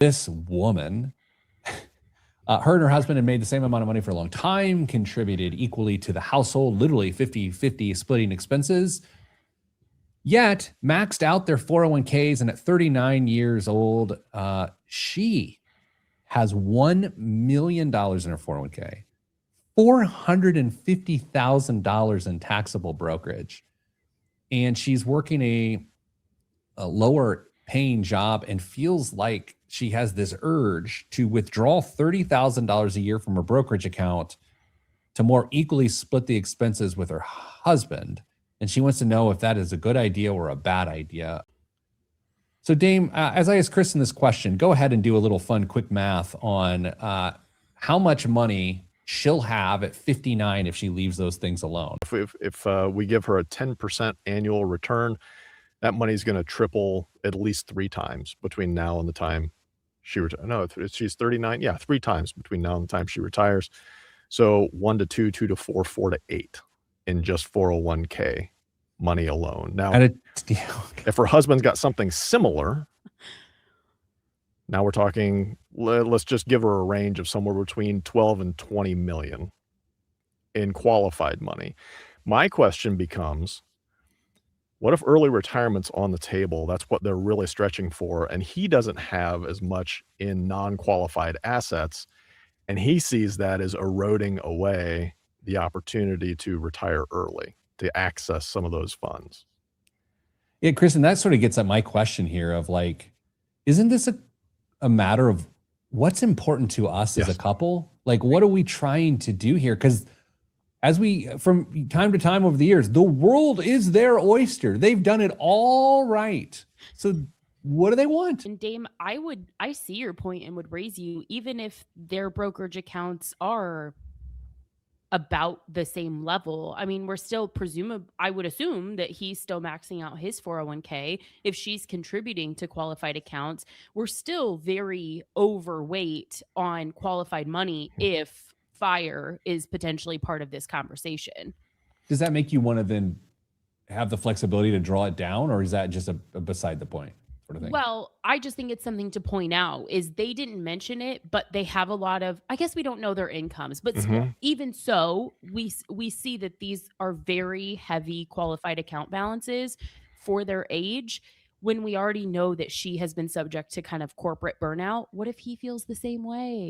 This woman, her and her husband had made the same amount of money for a long time, contributed equally to the household, literally 50-50 splitting expenses, yet maxed out their 401ks. And at 39 years old, she has $1 million in her 401k, $450,000 in taxable brokerage. And she's working a lower paying job and feels like she has this urge to withdraw $30,000 a year from her brokerage account to more equally split the expenses with her husband. And she wants to know if that is a good idea or a bad idea. So Dame, as I ask Kristen this question, go ahead and do a little fun, quick math on how much money she'll have at 59 if she leaves those things alone. If we give her a 10% annual return, that money's going to triple at least 3 times between now and the time she retires. No, if she's 39, yeah, 3 times between now and the time she retires. So 1 to 2, 2 to 4, 4 to 8 in just 401k money alone. Now, if her husband's got something similar, now we're talking, let's just give her a range of somewhere between 12 and 20 million in qualified money. My question becomes, what if early retirement's on the table? That's what they're really stretching for. And he doesn't have as much in non-qualified assets. And he sees that as eroding away the opportunity to retire early, to access some of those funds. Yeah, Kristen, that sort of gets at my question here of like, isn't this a matter of what's important to us as a couple? Like, what are we trying to do here? Because as we, from time to time over the years, the world is their oyster. They've done it all right. So what do they want? And Dame, I see your point and would raise you, even if their brokerage accounts are about the same level. I mean, we're still I would assume that he's still maxing out his 401k. If she's contributing to qualified accounts, we're still very overweight on qualified money if fire is potentially part of this conversation. Does that make you want to then have the flexibility to draw it down, or is that just a beside the point sort of thing? Well, I just think it's something to point out is they didn't mention it, but they have a lot of, I guess we don't know their incomes, but even so, we see that these are very heavy qualified account balances for their age. When we already know that she has been subject to kind of corporate burnout, what if he feels the same way?